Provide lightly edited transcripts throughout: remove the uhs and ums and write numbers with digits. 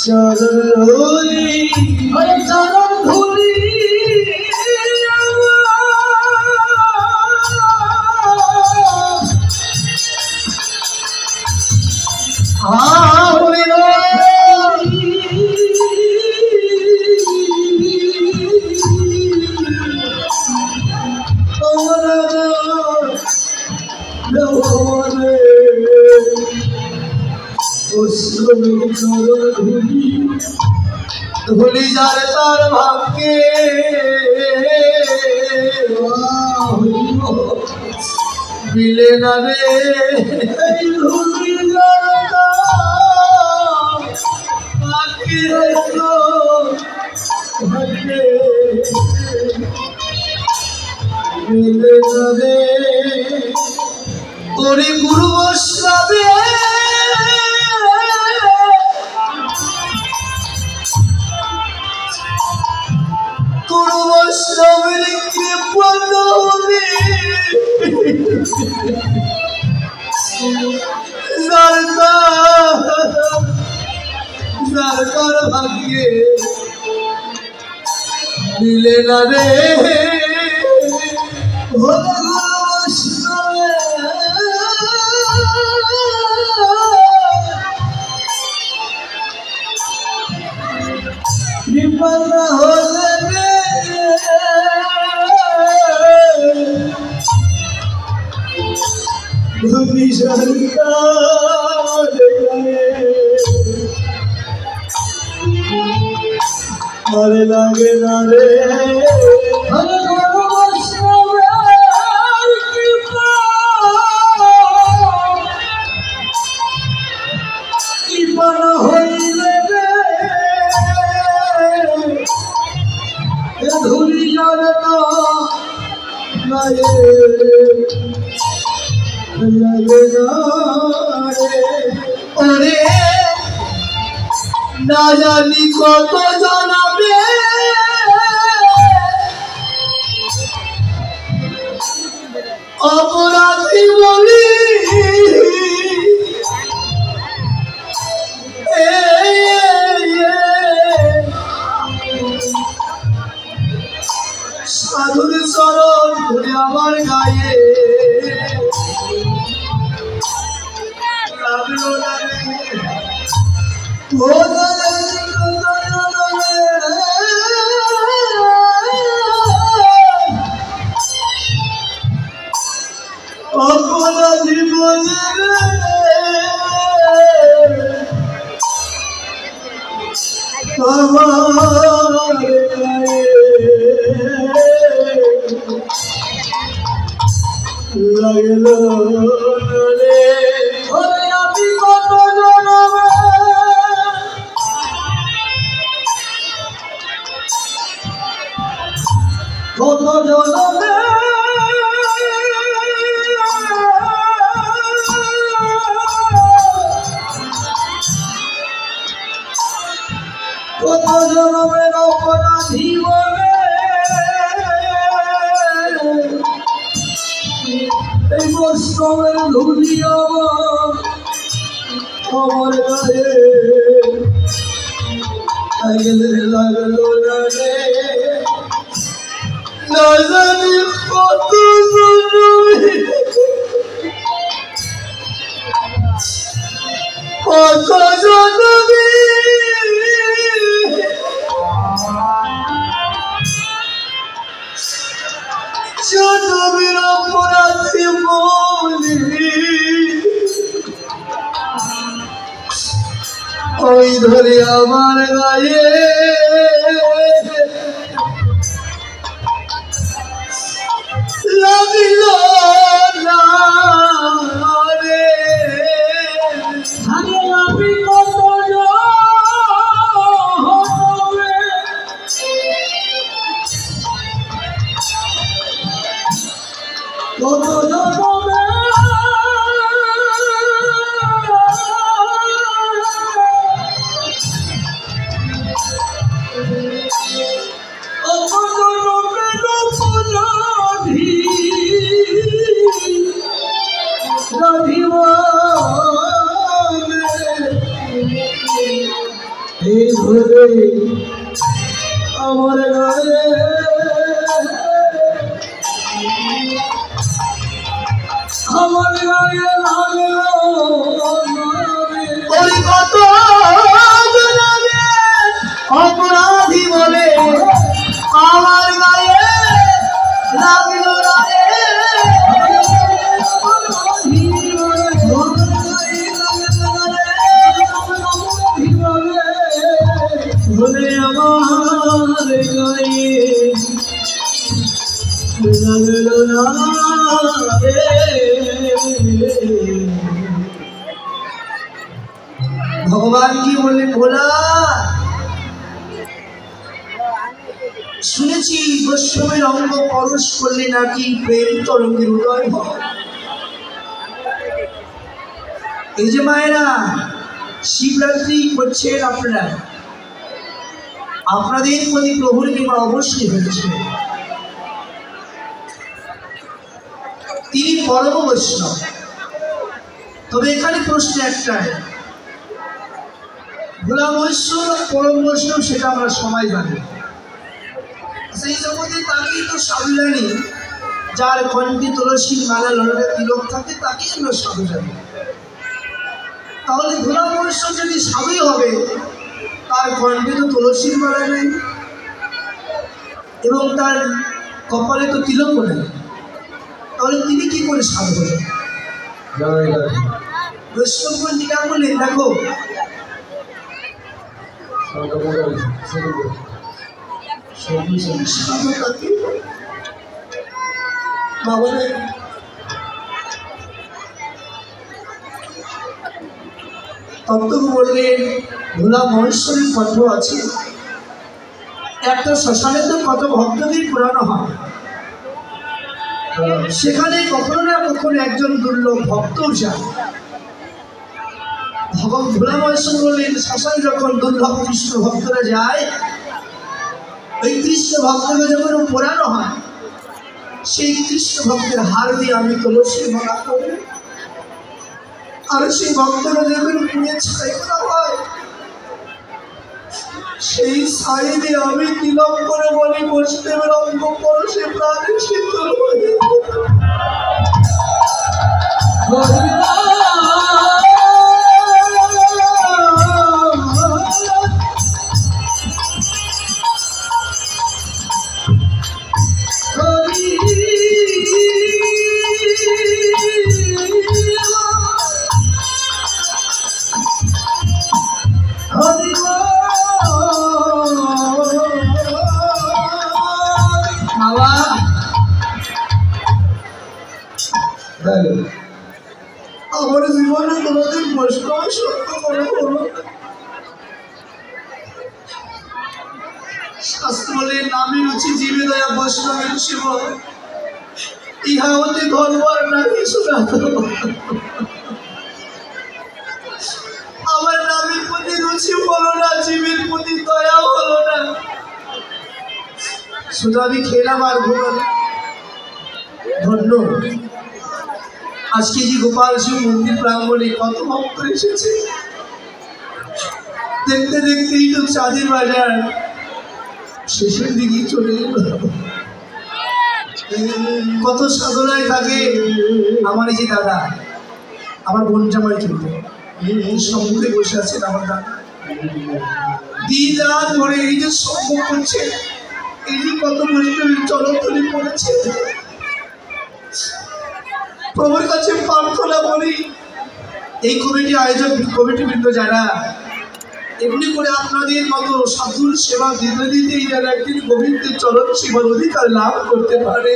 चरण धूली चरण धूली हाँ बोले धूली जाए तार भाग्य मिले न रे धूली जाए भाग्य मिले न रे ओरे गुरु वैष्णवे गुरु वैष्णवे कृपा सरकार भाग्य मिले न रे विपद हो भूमि सरकार अरे लगे ना रे धूली जाना अरे ना जानी कत जानाबे अपराधी बोली साधुर शरण घुरे आमार गाये लागलो ना अपराधी बोले हमारे गाये लगलो रे ओरे अभी कत जनाबे कत जनाबे कत जनाबेर अपराधी बोले वैष्णवेर धूली আমার গায়ে লাগলো না রে না জানি কত জনমে কত জনমে জনমের অপরাধী বলি ওই ধরে আমার গায়ে লাগিল না রে আরে আমি কত জনমে কত জনমে এই ভোরে আমার গায়ে লাগলো ওই কত অপরাধী বলে আমার গায়ে লাগলো বলে আমার গায়ে লাগলো না ভগবান কি বললেন ভোলা শুনেছি বৈষ্ণবের অঙ্গ পরশ করলে নাকি প্রেম তরঙ্গের উদয় হয়। এই যে মায়েরা শিবরাত্রি করছেন আপনারা, আপনাদের প্রতি প্রভুর কৃপা অবশ্যই হয়েছে। তিনি পরম বৈষ্ণব। তবে এখানে প্রশ্ন একটাই, ভোলা বৈষ্ণব পরম বৈষ্ণব সেটা আমরা সবাই জানি। সেই জগতে তাকেই তো সাধু জানি, যার কণ্ঠে তুলসীর মালা লড়ে তিলক থাকে তাকেই আমরা সাধু জানি। তাহলে ভোলা বৈষ্ণব যদি সাধুই হবে, তার কণ্ঠে তো তুলসীর মালা নেই এবং তার কপালে তো তিলকও নেই, তাহলে তিনি কি করে সাধু হলেন? বৈষ্ণবগণ টিকা বললেন, দেখো তত্ত্ব বললেন ভোলা মহেশ্বরীর কণ্ঠ আছে। একটা শ্মশানে তো কত ভক্তদের পুরানো হয়, সেখানে কখনো না কখনো একজন দুর্লভ ভক্তও যায়। ভোলা মহেশ্বর বললেন শ্মশানে যখন দুর্লভ কৃষ্ণ ভক্তরা যায়, ওই কৃষ্ণ ভক্তকে যখন পুরানো হয়, সেই কৃষ্ণ ভক্তের হার দিয়ে আমি তুলসী মালা করি, আর সেই ভক্তরা যখন পুড়ে ছাই করা হয়, সেই ছাই দিয়ে আমি তিলক করে বলি বৈষ্ণবের অঙ্গ পরশে প্রাণে শীতল হয়ে আমার জীবনে কোনোদিন বৈষ্ণব সত্য করে হলো। শাস্ত্র বলে নামে রুচি জীবে দয়া বৈষ্ণবের শিব, ইহা হতে ধর্ম আর নাকি শোনাত। আমার নামের প্রতি রুচি হলো না, জীবের প্রতি দয়া হলো না, শুধু আমি খেলাম আর ঘুমালাম। ধন্য আজকে যে গোপাল শিব মন্দির প্রাঙ্গণে কত ভক্ত এসেছে, দেখতে দেখতেই তো চাঁদের বাজার শেষের দিকে চলে গেল। কত সাধনায় থাকে আমার এই যে দাদা, আমার বোন জামাই কিন্তু সম্মুখে বসে আছেন আমার দাদা, দিন রাত ধরে এই যে সম্মুখ করছে, এই যে কত বৈষ্ণবের চরণতলী পড়েছে। প্রভুর কাছে প্রার্থনা করি, এই কমিটি আয়োজক কমিটিবৃন্দ যারা এমনি করে আপনাদের মতো সাধুর সেবা দিতে দিতেই যারা একদিন গোবিন্দের চরণ সেবার অধিকার লাভ করতে পারে,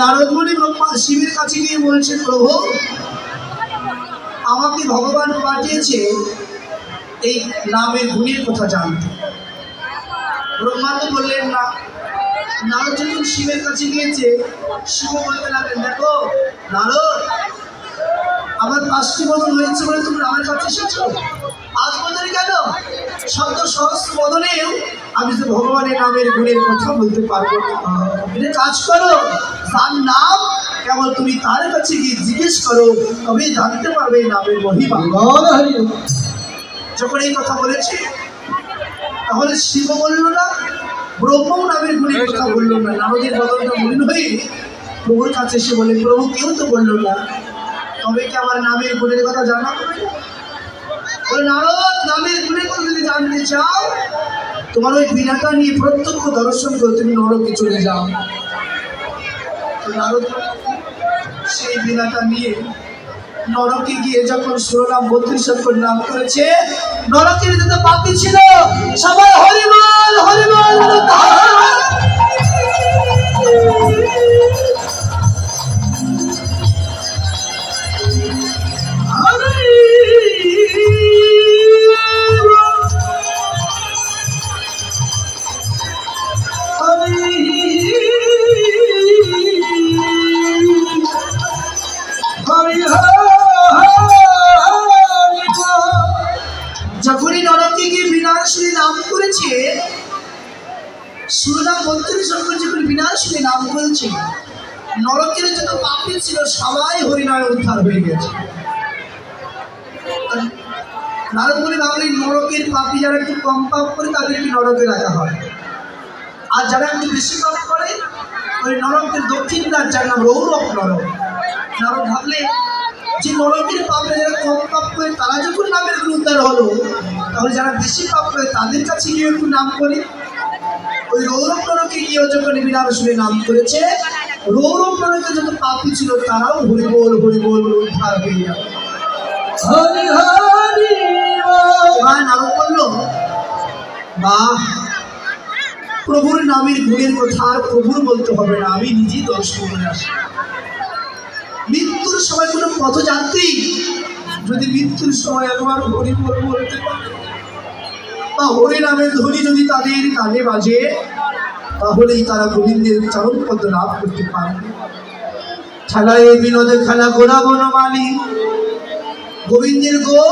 নারদ মুনি ব্রহ্মা শিবের কাছে গিয়ে বলছেন, প্রভু আমাকে ভগবান পাঠিয়েছে এই নামের গুণের কথা জানতে। ব্রহ্মা তো বললেন না। নারদ যখন শিবের কাছে গিয়েছে, শিব বলতে লাগলেন, দেখো নারদ, আমার 5টি বদন হয়েছে বলে তুমি আমার কাছে এসেছো। 5 বদনে কেন, শব্দ সহস্র বদনেও আমি যে ভগবানের নামের গুণের কথা বলতে পারবো না। এটা কাজ করো, তার নাম কেবল তুমি তার কাছে গিয়ে জিজ্ঞেস করো, তবে জানতে পারবে এই নামের মহিমা। যখন এই কথা বলেছে তাহলে শিব বলল না, ব্রহ্ম নামের গুণের কথা বললো না। নারদের বদনটা মলিন হয়ে প্রভুর কাছে এসে বলে, প্রভু কেউ তো বললো না, তবে কি আমার নামের গুণের কথা জানা হবে? বলে, নারদ নামের গুণের কথা যদি জানতে চাও, তোমার ওই বীণাটা নিয়ে প্রত্যক্ষ দর্শন করে তুমি নরকে চলে যাও। তো নারদ সেই বীণাটা নিয়ে নরকে গিয়ে যখন শিরোনাম 32 অক্ষর নাম করেছে, নরকের যত পাপী ছিল সবাই হরিবল হরিবল যখনই নরকে গিয়ে বিনাশী নাম করেছে, শিরোনাম 32 অক্ষর যখন বিনাশী নাম করেছে, নরকের যত পাপী ছিল সবাই হরিনামে উদ্ধার হয়ে গেছে। নারদ বলে, তাহলে নরকের পাপী যারা একটু কম পাপ করে তাদেরকে নরকে রাখা হয়, আর যারা একটু বেশি পাপ করে ওই নরকের দক্ষিণ দ্বার, যার নাম রৌরক নরক। নারদ ভাবলে যে নরকের পাপে যারা কম পাপ করে তারা যখন নামের উদ্ধার হলো, তাহলে যারা বেশি পাপ করে তাদের কাছে গিয়ে একটু নাম করে। ওই রৌরক নরকে গিয়ে যখন বিনাশী নাম করেছে, রৌরক নরকে যত পাপী ছিল তারাও হরিবোল হরিবোল উদ্ধার হয়ে গেল। নারদ বলল, বাহ, প্রভুর নামের গুণের কথা আর প্রভুর বলতে হবে না, আমি নিজেই দর্শন করে আসি। মৃত্যুর সময় কোনো পথযাত্রী যদি মৃত্যুর সময় একবার হরিবোল বলতে পারে বা হরি নামের ধ্বনি যদি তাদের কানে বাজে, তাহলেই তারা গোবিন্দের চরণ পদ লাভ করতে পারবে। খেলায় বিনোদে খেলা গোড়া বনমালী, গোবিন্দের গো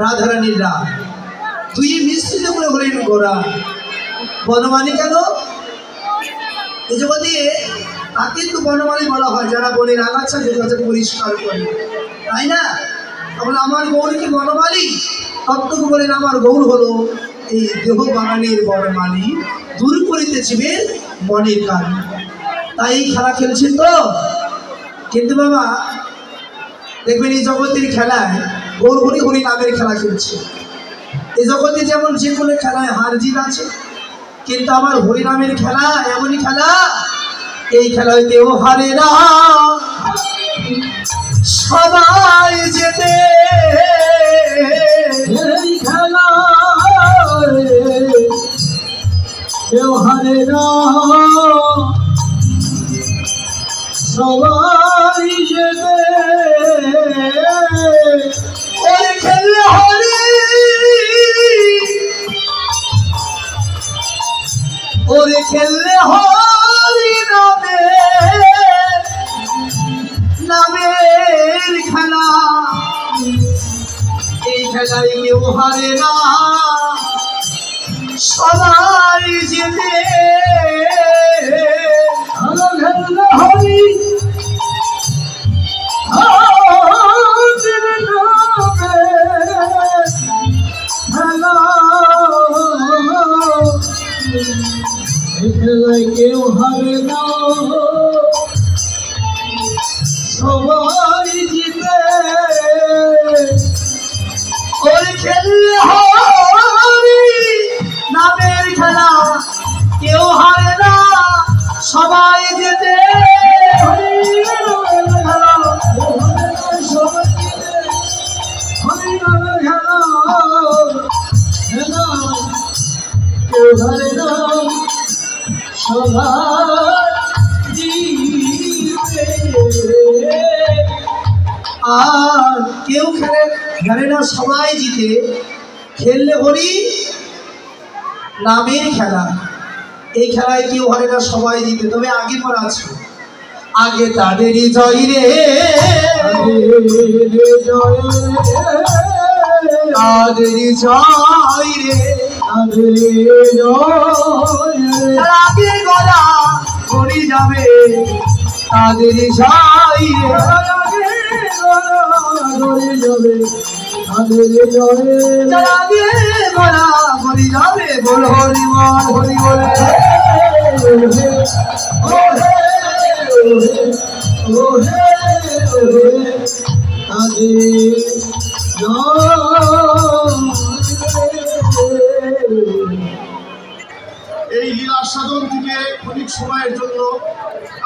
রাধারানীর রাগ, দুই মিশ্রিত করে হলেন গোড়া। বনমালী কেন? এই জগতে তাকে তো বনমালী বলা হয় যারা বনের আগাছা যেগুলো পরিষ্কার করে, তাই না? তখন আমার গৌরকে বনমালী, তত্ত্বকে বলেন আমার গৌর হলো এই দেহ বাগানের বনমালী, দূর করিতেছিবে বনের কান। তাই এই খেলা খেলছেন তো। কিন্তু বাবা দেখবেন এই জগতের খেলায় গৌর হরি হরি নামের খেলা খেলছে। এই জগতে যেমন যে কোনো খেলায় হার জিত আছে, কিন্তু আমার হরিনামের খেলা এমনই খেলা, এই খেলায় কেউ হারে না, সবাই যেতে। এই খেলা কেউ হারে না, সবাই যেতে। ওরে খেললে হরি, ওরে খেললে হরি নামের খেলা, এই খেলায় কেউ হারে না, সবাই যেতে। খেললে হরি খেলায় কেউ হারে না, সবাই জিতে। ওই খেললে হরি নামের খেলা, কেউ হারে না, সবাই যেতে। হরি নামের খেলা, কেউ হারে না, আর কেউ খেলে না, সবাই জিতে। খেললে হরি নামের খেলা, এই খেলায় কেউ হারে না, সবাই জিতে। তবে আগে পর আছে, আগে তাদেরই জয় রে, তাদেরই জয় রে, আগে গলা ভরে যাবে তাদেরই জয় রে, আগে গলা ভরে যাবে। বল হরি বল হরি বলে এই লীলা সাধন থেকে ক্ষণিক সময়ের জন্য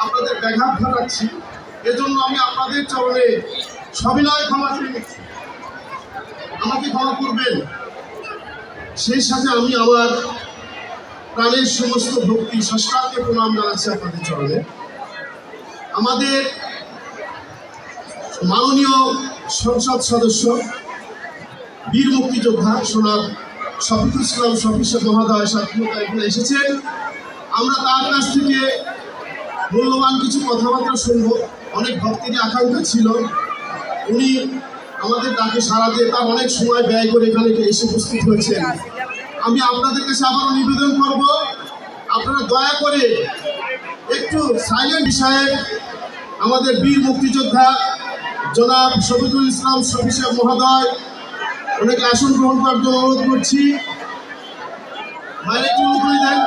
আপনাদের ব্যাঘাত ঘটাচ্ছি, এজন্য আমি আপনাদের চরণে সবিনয় ক্ষমা চেয়ে নিচ্ছি, আমাকে ক্ষমা করবেন। সেই সাথে আমি আমার প্রাণের সমস্ত ভক্তি সাষ্টাঙ্গে প্রণাম জানাচ্ছি আপনাদের চরণে। আমাদের মাননীয় সংসদ সদস্য বীর মুক্তিযোদ্ধা সোনার শফিকুল ইসলাম শফি সাহেব মহোদয় সাথীরা এখানে এসেছেন। আমরা তার কাছ থেকে মূল্যবান কিছু কথাবার্তা শুনব। অনেক ভক্তেরই আকাঙ্ক্ষা ছিল, উনি আমাদের ডাকে সাড়া দিয়ে তার অনেক সময় ব্যয় করে এখানে এসে উপস্থিত হয়েছেন। আমি আপনাদের কাছে আবারও নিবেদন করব, আপনারা দয়া করে একটু সাইলেন্ট বিষয়ে আমাদের বীর মুক্তিযোদ্ধা জনাব শফিকুল ইসলাম শফি সাহেব মহোদয় ওনাকে আসন গ্রহণ করার জন্য অনুরোধ করছি। বাইরে একটু করে দেন।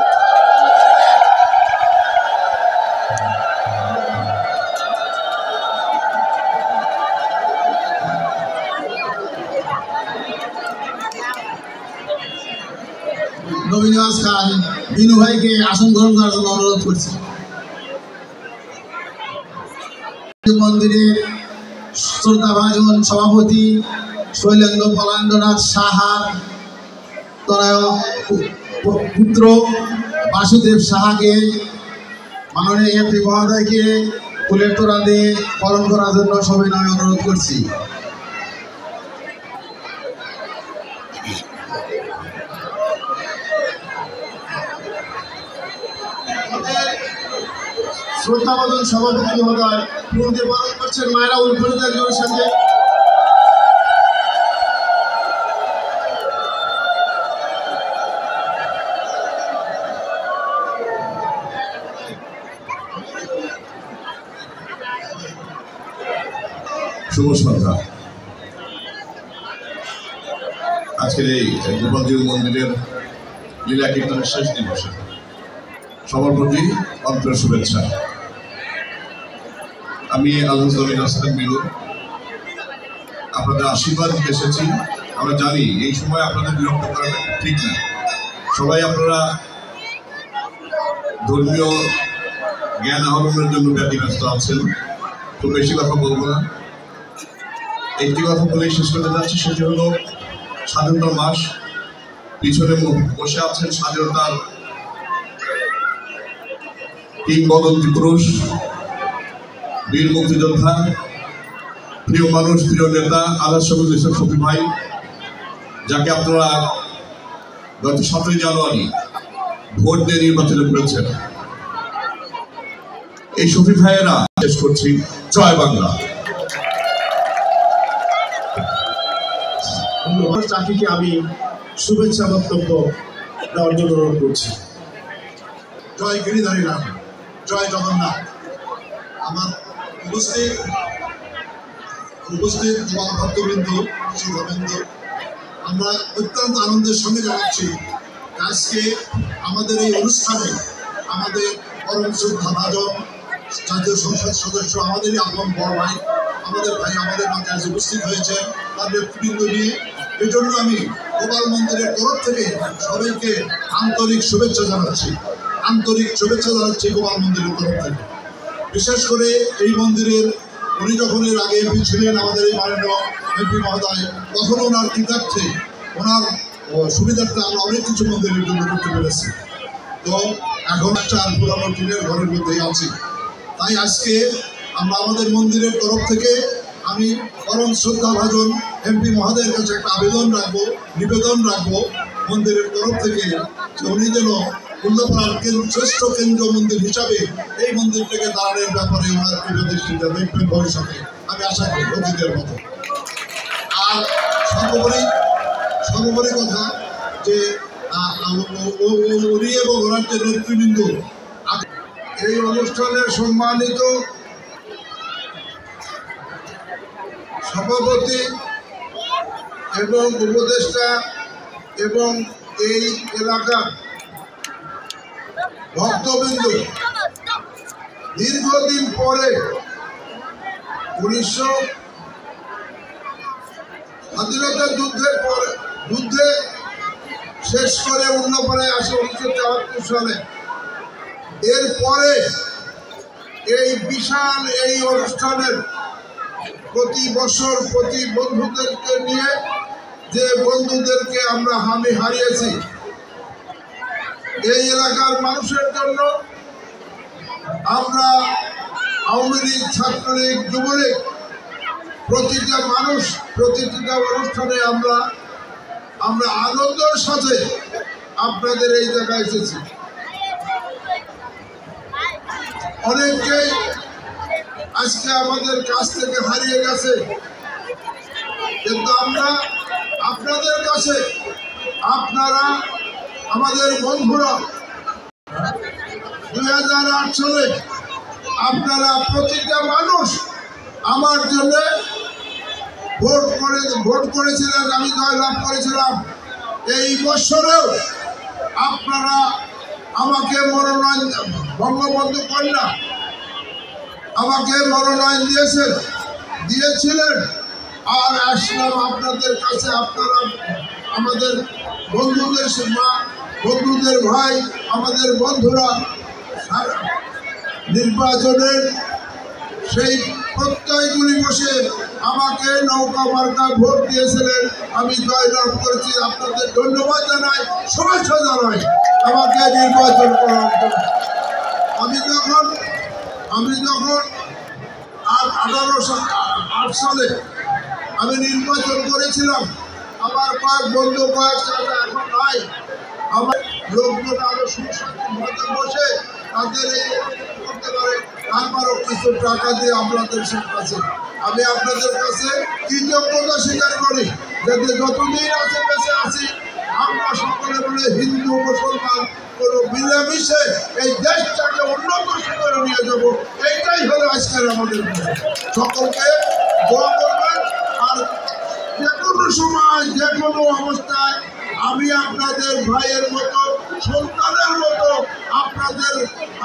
নবীনওয়াজ খান বিনু ভাইকে আসন গ্রহণ করার জন্য অনুরোধ করছি। মন্দিরের শ্রদ্ধাভাজন সভাপতি শৈলেন্দ্র পলান্ডনাথ সাহা পুত্র বাসুদেব সাহাকে মাননীয় এমপি মহোদয়কে ফুলের তোড়া দিয়ে পালন করার জন্য সবিনয় অনুরোধ করছি। শ্রদ্ধাভাজন সভাপতি মহোদয় ফুল দিয়ে বরণ করছেন মায়েরা উল্ফরিদের জোরের সাথে। শুভ সন্ধ্যা। আজকের এই গোপালজিউ মন্দিরের লীলা কীর্তনের শেষ দিবসে সবার প্রতি অন্তরের শুভেচ্ছা। আমি আলহামদুলিল্লাহ হাসান মিলু, আপনাদের আশীর্বাদ নিতে এসেছি। আমরা জানি এই সময় আপনাদের বিরক্ত করাটা ঠিক না, সবাই আপনারা ধর্মীয় জ্ঞান আহরণের জন্য ব্যতিব্যস্ত আছেন। খুব বেশি কথা বলবো না, একটি কথা বলেই শেষ করতে যাচ্ছি, সেটি হলো স্বাধীনতার মাস। পিছনে বসে আছেন স্বাধীনতার কিংবদন্তি পুরুষ, বীর মুক্তিযোদ্ধা, প্রিয় মানুষ, প্রিয় নেতা আলহাজ ইসলাম শফি ভাই, যাকে আপনারা গত 7ই জানুয়ারি ভোট দিয়ে নির্বাচনে করেছেন। এই শফি ভাইয়েরা শেষ করছি। জয় বাংলা। চাকরিকে আমি শুভেচ্ছা বক্তব্য দেওয়ার জন্য অনুরোধ করছি। জয় গিরিধারী রাম, জয় জগন্নাথ। আমার উপস্থিত ভক্তবৃন্দ, শুভবৃন্দ, আমরা অত্যন্ত আনন্দের সঙ্গে জানাচ্ছি আজকে আমাদের এই অনুষ্ঠানে আমাদের পরম শ্রদ্ধাভাজন জাতীয় সংসদ সদস্য, আমাদেরই আপন বড় ভাই, আমাদের ভাই আমাদের মাঝে আজ উপস্থিত হয়েছে তার নেতৃবৃন্দ নিয়ে। এই জন্য আমি গোপাল মন্দিরের তরফ থেকে সবাইকে আন্তরিক শুভেচ্ছা জানাচ্ছি, গোপাল মন্দিরের তরফ থেকে। বিশেষ করে এই মন্দিরের উনি যখন এর আগে এমপি ছিলেন, আমাদের এই মাননীয় এমপি মহোদয়, তখন ওনার কৃতার্থে, ওনার সুবিধার্থে আমরা অনেক কিছু মন্দিরের জন্য করতে পেরেছি। তো এখন একটা পুরানো টিনের ঘরের মধ্যেই আছি। তাই আজকে আমরা আমাদের মন্দিরের তরফ থেকে আমি পরম শ্রদ্ধাভাজন এমপি মহোদয়ের কাছে একটা নিবেদন রাখবো মন্দিরের তরফ থেকে, যে উনি যেন উল্লাপাড়ার শ্রেষ্ঠ কেন্দ্রীয় মন্দির হিসাবে এই মন্দিরটাকে দাঁড়ানোর ব্যাপারে ওনার দৃষ্টিটা দেখবেন ভবিষ্যতে, আমি আশা করি অতীতের মতো। আর সর্বোপরি কথা যে উনি এবং ওনার যে নেতৃবৃন্দ এই অনুষ্ঠানের সম্মানিত সভাপতি এবং উপদেষ্টা এবং এই এলাকার ভক্তবৃন্দ, দীর্ঘদিন পরে স্বাধীনতা যুদ্ধে শেষ করে উল্লাপাড়ায় আসে 1974 সালে। এরপরে এই বিশাল এই অনুষ্ঠানের প্রতি বছর প্রতি বন্ধুদেরকে নিয়ে যে বন্ধুদেরকে আমরা হারিয়েছি, এই এলাকার মানুষের জন্য আমরা আওয়ামী লীগ, ছাত্রলীগ, যুবলীগ প্রতিটা মানুষ প্রতিটা অনুষ্ঠানে আমরা আনন্দের সাথে আপনাদের এই জায়গায় এসেছি। অনেকেই আজকে আমাদের কাছ থেকে হারিয়ে গেছে, কিন্তু আমরা আপনাদের কাছে, আপনারা আমাদের বন্ধুরা 2008 সালে আপনারা প্রতিটা মানুষ আমার জন্য ভোট করেছিলেন, আমি জয়লাভ করেছিলাম। এই বছরেও আপনারা আমাকে মনোনয়ন, বঙ্গবন্ধু কন্যা আমাকে মনোনয়ন দিয়েছিলেন। আর আসলাম আপনাদের কাছে, আপনারা আমাদের বন্ধুদের মা, বন্ধুদের ভাই, আমাদের বন্ধুরা নির্বাচনের সেই প্রত্যয়গুলি বসে আমাকে নৌকা মার্কা ভোট দিয়েছিলেন, আমি জয়লাভ করেছি। আপনাদের ধন্যবাদ জানাই, শুভেচ্ছা জানাই আমাকে নির্বাচন করার জন্য। আমি যখন 2008 সালে আমি নির্বাচন করেছিলাম, আমার কয়েক বন্ধু এখন নাই, আমার লোকজন আরো সুসংগত বসে তাদের এই করতে পারে, আমারও কিছু টাকা দিয়ে আপনাদের কাছে আমি আপনাদের কাছে কৃতজ্ঞতা স্বীকার করি, যাতে যতদিন আছে বেঁচে আছি আমরা সকলে বলে হিন্দু মুসলমান কোনো মিলেমিশে এই দেশটাকে উন্নত শিখরে নিয়ে যাব। এইটাই হলো আজকের আমাদের সকলকে দোয়া করবেন। আর যে কোনো সময় যে কোনো অবস্থায় আমি আপনাদের ভাইয়ের মতো, সন্তানের মতো আপনাদের,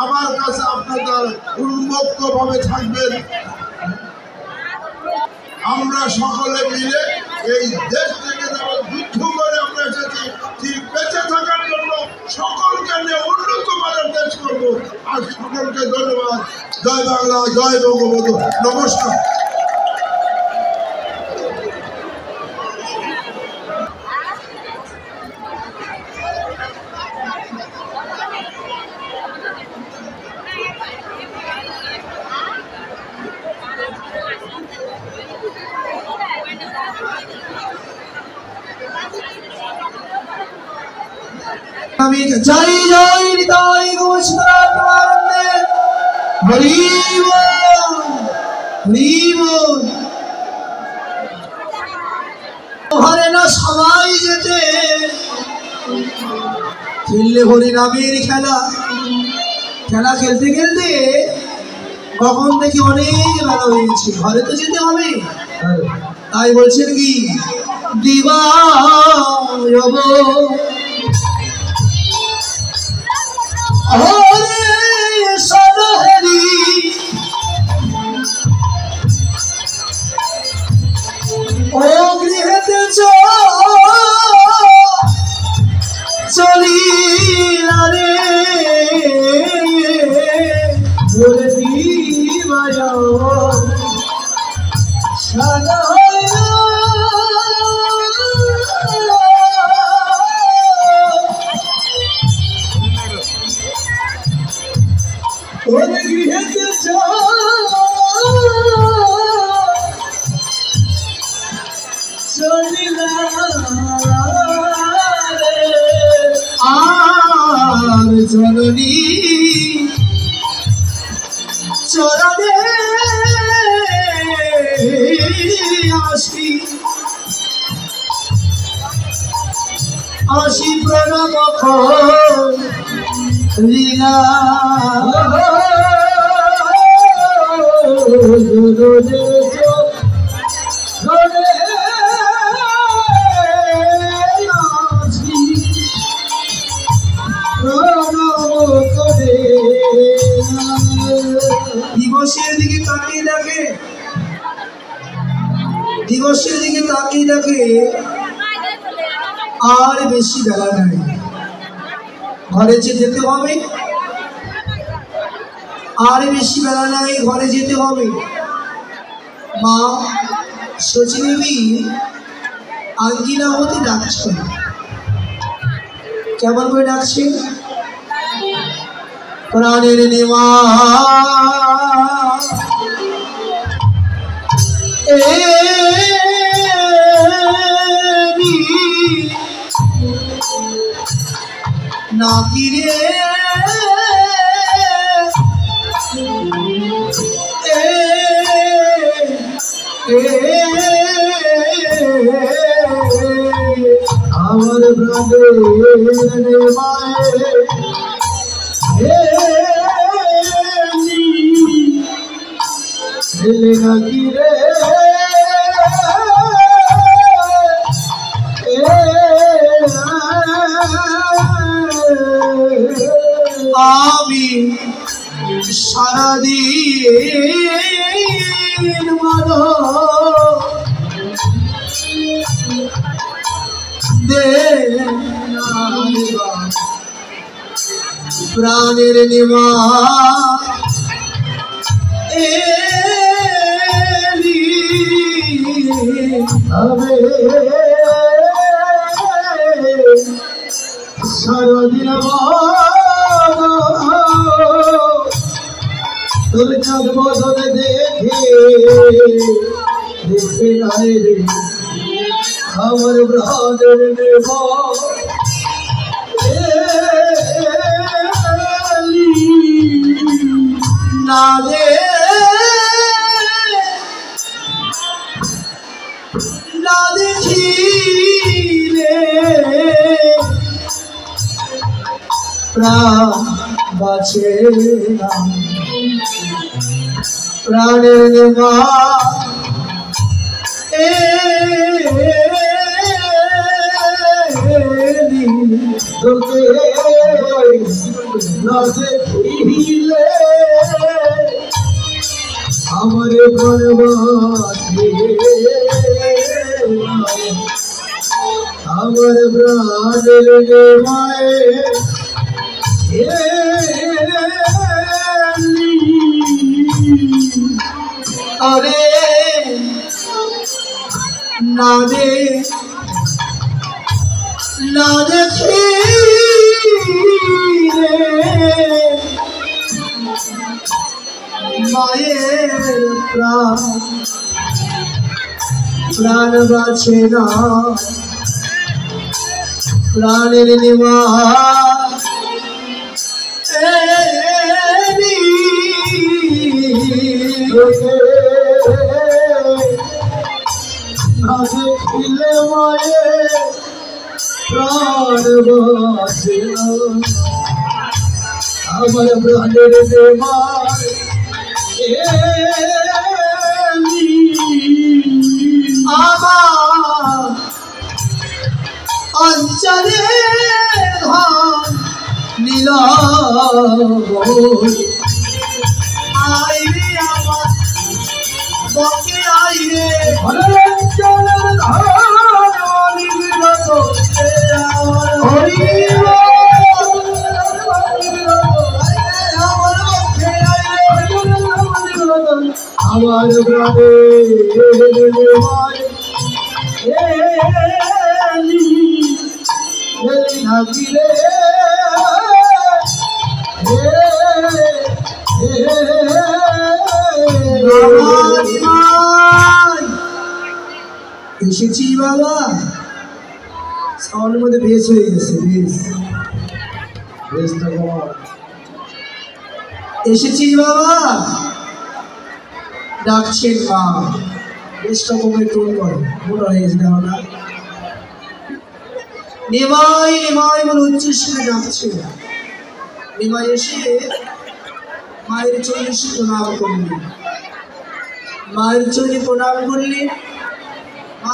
আমার কাছে আপনাদের উন্মুক্তভাবে থাকবেন। আমরা সকলে মিলে এই দেশ থেকে যেমন যুদ্ধ করে আমরা এসেছি, ঠিক বেঁচে থাকার জন্য সকলকে নিয়ে উন্নত মানের দেশ করবো। আর সকলকে ধন্যবাদ। জয় বাংলা, জয় বঙ্গবন্ধু, নমস্কার। জয় জয় হৃদয় ঘোষণা হরি বল, হরি বল। ঘরে না সবাই যেতে খেললে হরিনামের খেলা খেলতে খেলতে কখন থেকে অনেক বেলা হয়ে গেছে, ঘরে তো যেতে হবে। তাই বলছেন কি দিবা ও গৃহেতে চলিলা রে বলে দিবা সাদা গৃহেতে চলিলা আর চরণে আসি আসি প্রণব লীলা দিবসের দিকে তাকিয়ে দেখে, দিবসের দিকে তাকিয়ে দেখে আর বেশি বেলা নাই, ঘরে যেতে হবে, আর বেশি বেলা নাই, ঘরে যেতে হবে। মা শচীদেবী আঙ্গিনা হতে ডাকছেন। কেমন করে ডাকছে? প্রাণের নেওয়া নাকি রে আমার প্রাণের মায়ে নাকি রে আমি সারাদিন মানো দে প্রাণের নেওয়া হবে সারাদিন তোর চাঁদ বদলে দেখে দেখে নাই রে আমার প্রাণের নেব না দে না দেখিলে প্রাণ বাঁচে না, প্রাণের নেওয়া তোকে না দেখিলে আমার প্রাণ বাঁচে, আমার প্রাণের নেওয়ায় আরে না দে না দেখিলে মায়ের প্রাণ বাঁচে না, প্রাণের নেওয়া না দেখিলে মায়ের প্রাণ বাঁচে না, আমার প্রাণের নেওয়া আমার অঞ্চলে ধন নীল আইরে আমার বকে আইরে অঞ্চলের ধন নীল আমার প্রাণের নাগিলে এসেছি বাবা, সাউন্ডের মধ্যে বেশ হয়ে গেছে, বেশ এসেছি বাবা। ডাকছেন মা, বেশ রকমের টোন করে, মনে হয়ে গেছে দেখো না, নিমাই নিমাই বলে উচ্চস্বরে ডাকছে। নিমাই এসে মায়ের চরণে প্রণাম করলেন, মায়ের চরণে প্রণাম করলেন। মা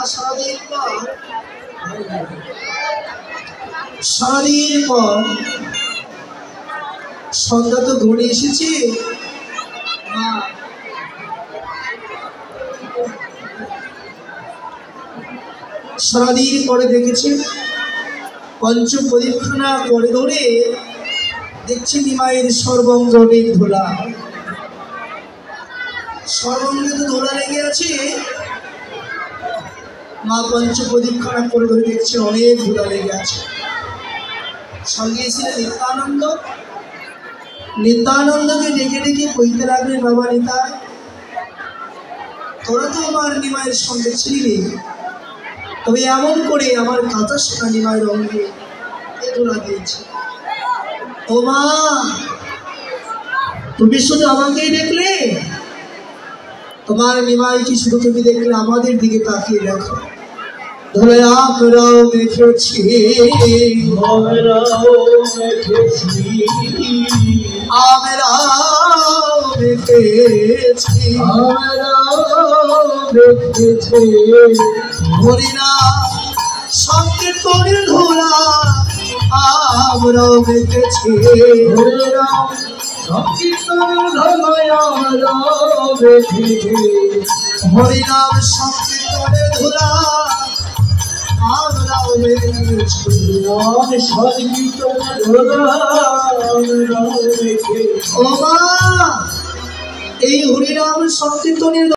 সারাদিন পর সন্ধ্যা তো ঘুরে এসেছে, মা সারাদিন পরে দেখেছে পঞ্চ প্রদীপখানা করে ধরে দেখছি নিমাইয়ের সর্বঙ্গ অনেক ধোলা, সর্বঙ্গে তো ধোলা লেগে আছে। মা পঞ্চ প্রদীপখানা করে ধরে দেখছে অনেক ধোলা লেগে আছে। সঙ্গে এসেছিলেন নিত্যানন্দ, নিত্যানন্দকে ডেকে ডেকে কইতে লাগলেন, বাবা নিতাই, তোরা তো আমার নিমাইয়ের সঙ্গে ছিলি, তবে এমন করে আমার কাঁথা সোনা নিমাইয়ের অঙ্গে এ ধোলা দিয়েছে। ও মা, তুমি শুধু আমাকেই দেখলে? তোমার নিমাই কি শুধু তুমি দেখলে? আমাদের দিকে তাকিয়ে দেখো, ধরে আমরাও দেখেছি, আমরাও দেখেছি, হরিনাম সংকীর্তনের ধরা আমরাও দেখেছি, হরিনাম সংকীর্তনের ধরা আমরাও দেখেছি, হরিনাম সংকীর্তনের ধরা আমরাও দেখেছি, সংকীর্তনের ধরা আমরাও দেখেছি। ও মা, এই হরিনাম সংকীর্তনের